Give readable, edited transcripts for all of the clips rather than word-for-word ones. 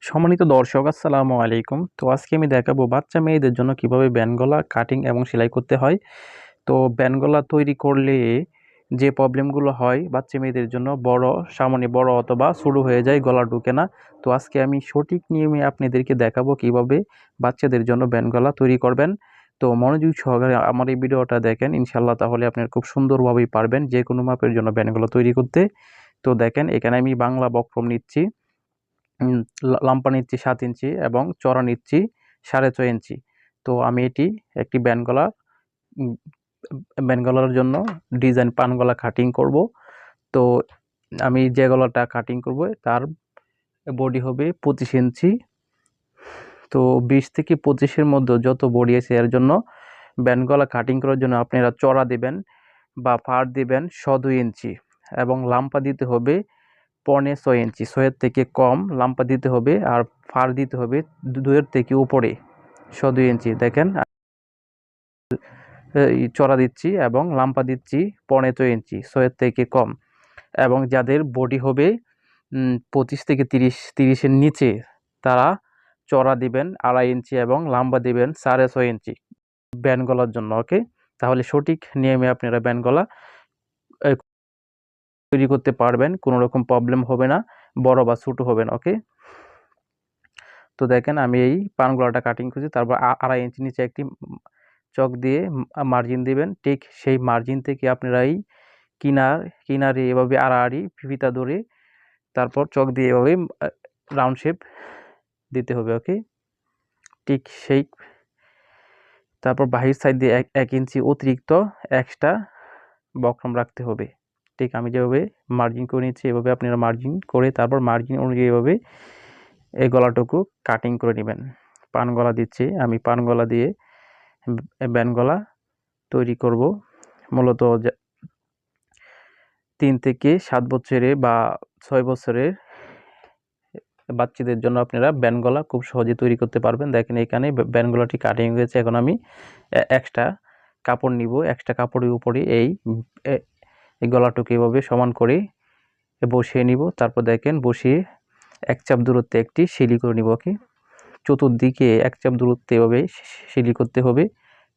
সম্মানিত দর্শক, আসসালামু আলাইকুম। তো আজকে আমি দেখাবো বাচ্চা মেয়েদের জন্য কিভাবে ব্যান্ড গলা কাটিং এবং সেলাই করতে হয়। তো ব্যান্ড গলা তৈরি করলে যে প্রবলেমগুলো হয় বাচ্চা মেয়েদের জন্য, সামনে বড় অথবা ছোটো হয়ে যায়, গলা ঢুকে না। তো আজকে আমি সঠিক নিয়মে আপনাদেরকে দেখাবো কিভাবে বাচ্চাদের জন্য ব্যান্ড গলা তৈরি করবেন। তো মনোযোগ সহকারে আমার এই ভিডিওটা দেখেন ইনশাল্লাহ, তাহলে আপনারা খুব সুন্দরভাবেই পারবেন যে কোনো মাপের জন্য ব্যান্ড গলা তৈরি করতে। তো দেখেন, এখানে আমি বাংলা বক্রম নিচ্ছি, লাম্পা নিচ্ছি 7 ইঞ্চি এবং চড়া নিচ্ছি 6.5 ইঞ্চি। তো আমি এটি একটি ব্যান্ড গলার জন্য ডিজাইন পান গলা কাটিং করব। তো আমি যে গলাটা কাটিং করব তার বডি হবে 25 ইঞ্চি। তো 20 থেকে 25-এর মধ্যে যত বডি আছে এর জন্য ব্যান্ড গলা কাটিং করার জন্য আপনারা চড়া দিবেন বা ফার দিবেন 2 ইঞ্চি এবং লাম্পা দিতে হবে 6.25 ইঞ্চি। 6-এর থেকে কম লাম্পা দিতে হবে আর ফার দিতে হবে 2-এর থেকে উপরে 2 ইঞ্চি। দেখেন, চড়া দিচ্ছি এবং লাম্পা দিচ্ছি 6.25 ইঞ্চি, 6-এর থেকে কম। এবং যাদের বডি হবে 25 থেকে 30-এর নিচে, তারা চড়া দিবেন 2.5 ইঞ্চি এবং লাম্বা দিবেন 6.5 ইঞ্চি ব্যান্ড গলার জন্য। ওকে, তাহলে সঠিক নিয়মে আপনারা ব্যান্ড গলা তৈরি করতে পারবেন, কোনো রকম প্রবলেম হবে না, বড় বা ছোট হবে না। ওকে, তো দেখেন আমি এই পান গলাটা কাটিং করছি, তারপর 2.5 ইঞ্চি নিচে একটি চক দিয়ে মার্জিন দিবেন। ঠিক সেই মার্জিন থেকে আপনারা এই কিনারে এভাবে আড়াআড়ি ফিতা ধরে তারপর চক দিয়ে এভাবে রাউন্ড শেপ দিতে হবে। ওকে, ঠিক সেই তারপর বাহির সাইড দিয়ে 1 ইঞ্চি অতিরিক্ত এক্সট্রা বক্রম রাখতে হবে। ঠিক আমি যেভাবে মার্জিন করে নিচ্ছি এভাবে আপনারা মার্জিন করে তারপর মার্জিন অনুযায়ী এভাবে এই গলাটুকু কাটিং করে নেবেন। পান গলা দিচ্ছি আমি, পান গলা দিয়ে ব্যান্ড গলা তৈরি করব। মূলত 3 থেকে 7 বছরের বা 6 বছরের বাচ্চাদের জন্য আপনারা ব্যান্ড গলা খুব সহজে তৈরি করতে পারবেন। দেখেন এখানে ব্যান্ড গলাটি কাটিং হয়েছে। এখন আমি এক্সট্রা কাপড় নিব, এক্সট্রা কাপড়ের উপরে এই গলাটুকু এভাবে সমান করে বসিয়ে নিব। তারপর দেখেন বসিয়ে 1 চাপ দূরত্বে একটি সেলাই করে নিব। ওকে, চতুর্দিকে 1 চাপ দূরত্বে এভাবে সেলাই করতে হবে।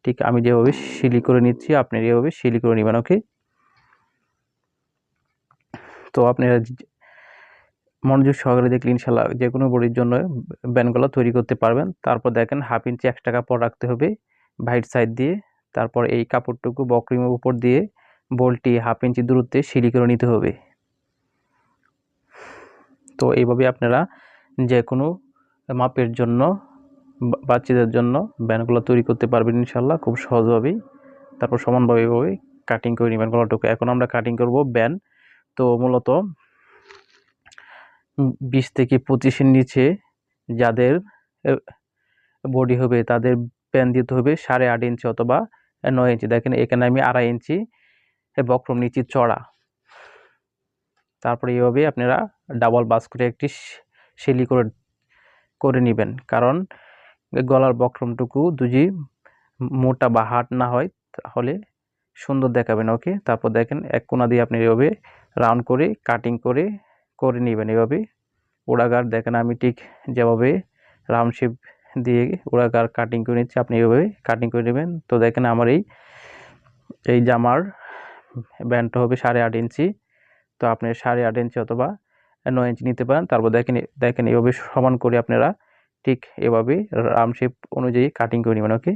ঠিক আমি যেভাবে সেলাই করে নিচ্ছি আপনারা এভাবে সেলাই করে নেবেন। ওকে, তো আপনারা মনোযোগ সহকারে দেখলে ইনশাল্লাহ যে কোনো বডির জন্য ব্যান্ড গলা তৈরি করতে পারবেন। তারপর দেখেন 1/2 ইঞ্চি এক্সট্রা কাপড় রাখতে হবে বাইট সাইড দিয়ে। তারপর এই কাপড়টুকু বক্রমের উপর দিয়ে বলটি 1/2 ইঞ্চি দূরত্বে সেলাই করে নিতে হবে। তো এইভাবে আপনারা যে কোনো মাপের জন্য বাচ্চাদের জন্য ব্যান্ড গলা তৈরি করতে পারবেন ইনশাল্লাহ খুব সহজভাবেই। তারপর সমানভাবে এভাবে কাটিং করে নেবেন গলাটুকু। এখন আমরা কাটিং করব ব্যান্ড। তো মূলত 20 থেকে 25-এর নিচে যাদের বডি হবে তাদের ব্যান্ড দিতে হবে 8.5 ইঞ্চি অথবা 9 ইঞ্চি। দেখেন এখানে আমি 2.5 ইঞ্চি বক্রম নিচ্ছি চড়া। তারপরে এইভাবে আপনারা ডাবল বাস করে একটি সেলাই করে নেবেন, কারণ গলার বক্রমটুকু যদি মোটা বা হার্ড না হয় তাহলে সুন্দর দেখাবেন। ওকে, তারপর দেখেন এক কোণা দিয়ে আপনি এভাবে রাউন্ড করে কাটিং করে নেবেন। এভাবে ওড়াগার দেখেন আমি ঠিক যেভাবে রাউন্ড শেপ দিয়ে ওড়াগার কাটিং করে নিচ্ছি, আপনি এভাবে কাটিং করে নেবেন। তো দেখেন আমার এই জামার ব্যান্ডটা হবে 8.5 ইঞ্চি। তো আপনি 8.5 ইঞ্চি অথবা 9 ইঞ্চি নিতে পারেন। তারপর দেখেন এভাবে সমান করে আপনারা ঠিক এভাবে রাউন্ড শেপ অনুযায়ী কাটিং করে নেবেন। ওকে,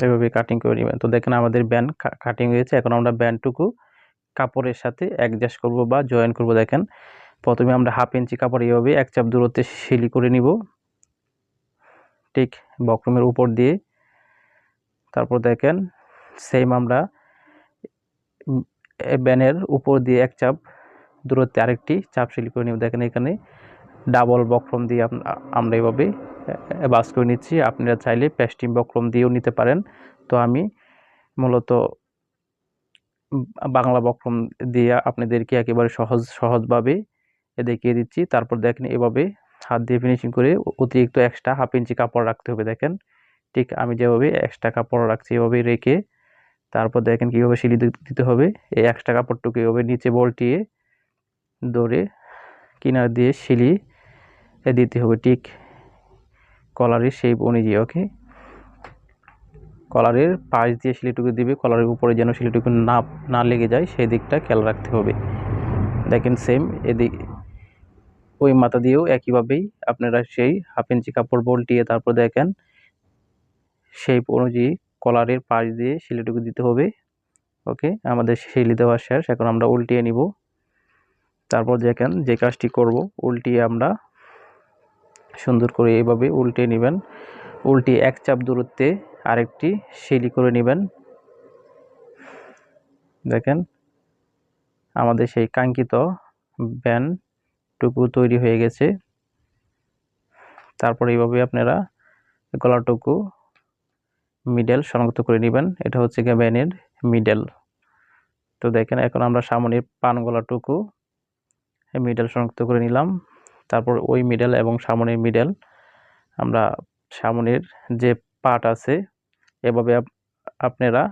এভাবে কাটিং করে নেবেন। তো দেখেন আমাদের ব্যান্ড কাটিং হয়েছে। এখন আমরা ব্যান্ডটুকু কাপড়ের সাথে অ্যাডজাস্ট করব বা জয়েন করব। দেখেন প্রথমে আমরা 1/2 ইঞ্চি কাপড় এইভাবে 1 চাপ দূরত্বে সেলাই করে নিব ঠিক বক্রমের উপর দিয়ে। তারপর দেখেন সেম আমরা ব্যানের উপর দিয়ে 1 চাপ দূরত্বে আরেকটি চাপ সেলাই করে নিব। দেখেন এখানে ডাবল বক্রম দিয়ে আমরা এভাবে বাস করে নিচ্ছি। আপনারা চাইলে পেস্টিং বক্রম দিয়েও নিতে পারেন। তো আমি মূলত বাংলা বক্রম দিয়ে আপনাদেরকে একেবারে সহজভাবে দেখিয়ে দিচ্ছি। তারপর দেখেন এভাবে হাত দিয়ে ফিনিশিং করে অতিরিক্ত এক্সট্রা 1/2 ইঞ্চি কাপড় রাখতে হবে। দেখেন ঠিক আমি যেভাবে এক্সট্রা কাপড় রাখছি এভাবে রেখে তারপর দেখেন কীভাবে সেলাই দিতে হবে। এই এক্সট্রা কাপড়টুকু এভাবে নিচে বলটিয়ে ধরে কিনার দিয়ে শিলি দিতে হবে ঠিক কলারের শেপ অনুযায়ী। ওকে, কলারের পাশ দিয়ে শিলিটুকু দিবে, কলারের উপরে যেন শিলিটুকু না লেগে যায় সেই দিকটা খেয়াল রাখতে হবে। দেখেন সেম এদিক ওই মাথা দিয়েও একইভাবেই আপনারা সেই 1/2 ইঞ্চি কাপড় বল্টিয়ে তারপর দেখেন শেপ অনুযায়ী কলারের পাশ দিয়ে শিলিটুকু দিতে হবে। ওকে, আমাদের শিলি দেওয়া শেষ। এখন আমরা উল্টিয়ে নিব। তারপর দেখেন যে কাজটি করব, উল্টিয়ে আমরা সুন্দর করে এইভাবে উল্টিয়ে নেবেন। উল্টিয়ে এক চাপ দূরত্বে আরেকটি শিলি করে নেবেন। দেখেন আমাদের সেই কাঙ্ক্ষিত ব্যান্ডটুকু তৈরি হয়ে গেছে। তারপর এইভাবে আপনারা গলাটুকু মিডল শনাক্ত করে নেবেন। এটা হচ্ছে গিয়ে ব্যানের মিডল। তো দেখেন এখন আমরা সামনের পান গলাটুকু মিডল শনাক্ত করে নিলাম। তারপর ওই মিডল এবং সামনের মিডল আমরা সামনের যে পার্ট আছে এভাবে আপনারা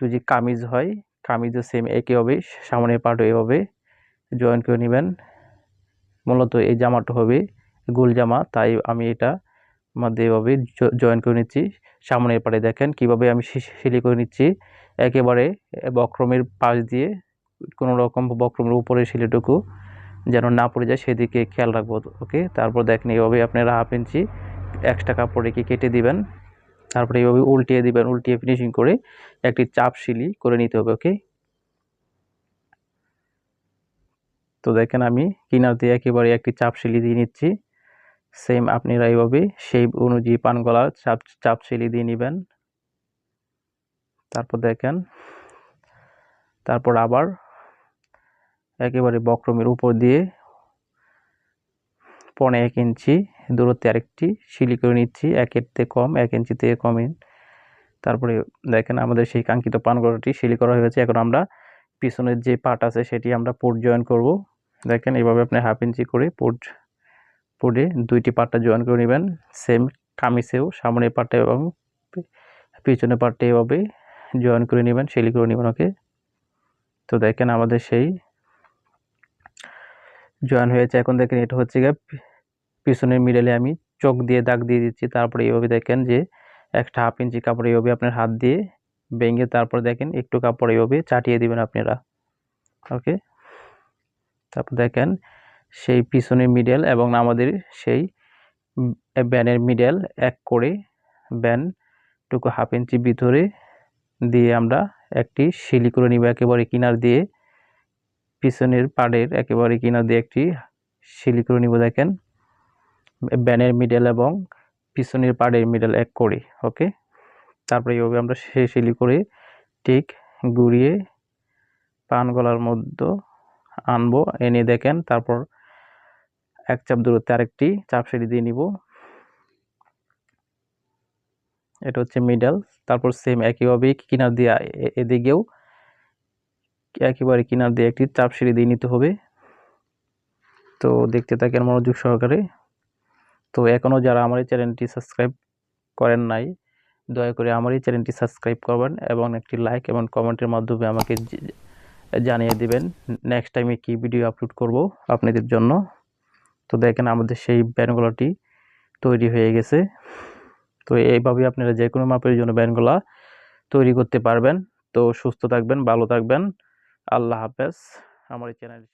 যদি কামিজ হয় কামিজও সেম একইভাবে সামনের পার্টও এভাবে জয়েন করে নেবেন। মূলত এই জামাটা হবে গোল জামা, তাই আমি এটা মধ্যে এভাবে জয়েন করে নিচ্ছি। সামনের পাড়ে দেখেন কিভাবে আমি সেলাই করে নিচ্ছি, একেবারে বক্রমের পাশ দিয়ে কোনো রকম বক্রমের উপরে সেলাইটুকু যেন না পড়ে যায় সেদিকে খেয়াল রাখবো। ওকে, তারপর দেখেন এইভাবে আপনারা 1/2 ইঞ্চি এক্সট্রা কাপড় রেখে কেটে দিবেন। তারপরে এইভাবে উল্টিয়ে দিবেন, উল্টিয়ে ফিনিশিং করে একটি চাপ সেলাই করে নিতে হবে। ওকে, তো দেখেন আমি কিনার দিয়ে একেবারে একটি চাপ সেলাই দিয়ে নিচ্ছি। সেম আপনারা এইভাবে শেপ অনুযায়ী পান গলা চাপ সেলাই দিয়ে নেবেন। তারপর দেখেন তারপর আবার একেবারে বক্রমের উপর দিয়ে 1.5 ইঞ্চি দূরত্বে আরেকটি সেলাই করে নিচ্ছি, 1 থেকে কম 1 ইঞ্চি থেকে কমে। তারপরে দেখেন আমাদের সেই কাঙ্ক্ষিত পান গলাটি সেলাই করা হয়েছে। এখন আমরা পিছনের যে পার্ট আছে সেটি আমরা পোর্ট জয়েন করব। দেখেন এইভাবে আপনি 1/2 ইঞ্চি করে পোর্টে দুইটি পার্টটা জয়েন করে নেবেন। সেম কামিজেও সামনের পার্টটা এবং পিছনের পার্টটা এভাবে জয়েন করে নেবেন, সেলাই করে নেবেন। ওকে, তো দেখেন আমাদের সেই জয়েন হয়েছে। এখন দেখেন এটা হচ্ছে গিয়ে পিছনের মিডলে আমি চোখ দিয়ে দাগ দিয়ে দিচ্ছি। তারপরে এইভাবে দেখেন যে একটা 1/2 ইঞ্চি কাপড় এইভাবে আপনার হাত দিয়ে ভেঙে তারপর দেখেন একটু কাপড় এইভাবে চাটিয়ে দিবেন আপনারা। ওকে, তারপর দেখেন সেই পিছনের মিডল এবং আমাদের সেই ব্যানের মিডল এক করে ব্যানটুকু 1/2 ইঞ্চি ভিতরে দিয়ে আমরা একটি সেলাই করে নিব। একেবারে কিনার দিয়ে পিছনের পাড়ের একেবারে কিনার দিয়ে একটি সেলাই করে নিব। দেখেন ব্যানের মিডল এবং পিছনের পাড়ের মিডল এক করে। ওকে, তারপরে এইভাবে আমরা সেলাই করে ঠিক ঘুরিয়ে পান গলার মধ্যে আনবো, এনে দেখেন তারপর এক চাপ দূরত্বে আরেকটি চাপ সেলাই দিয়ে নিব। এটা হচ্ছে মিডল। তারপর সেম একইভাবে কিনার দিয়ে এদিকেও একেবারে কিনার দিয়ে একটি চাপ সেলাই দিয়ে নিতে হবে। তো দেখতে থাকেন মনোযোগ সহকারে। তো এখনও যারা আমার এই চ্যানেলটি সাবস্ক্রাইব করেন নাই দয়া করে আমার এই চ্যানেলটি সাবস্ক্রাইব করবেন এবং একটি লাইক এবং কমেন্টের মাধ্যমে আমাকে জানিয়ে দিবেন নেক্সট টাইমে কি ভিডিও আপলোড করব আপনাদের জন্য। তো দেখেন আমাদের সেই ব্যান্ডগুলোটি তৈরি হয়ে গেছে। তো এইভাবে আপনারা যে কোনো মাপের জন্য ব্যান্ডগুলা তৈরি করতে পারবেন। তো সুস্থ থাকবেন, ভালো থাকবেন, আল্লাহ হাফেজ। আমার এই চ্যানেল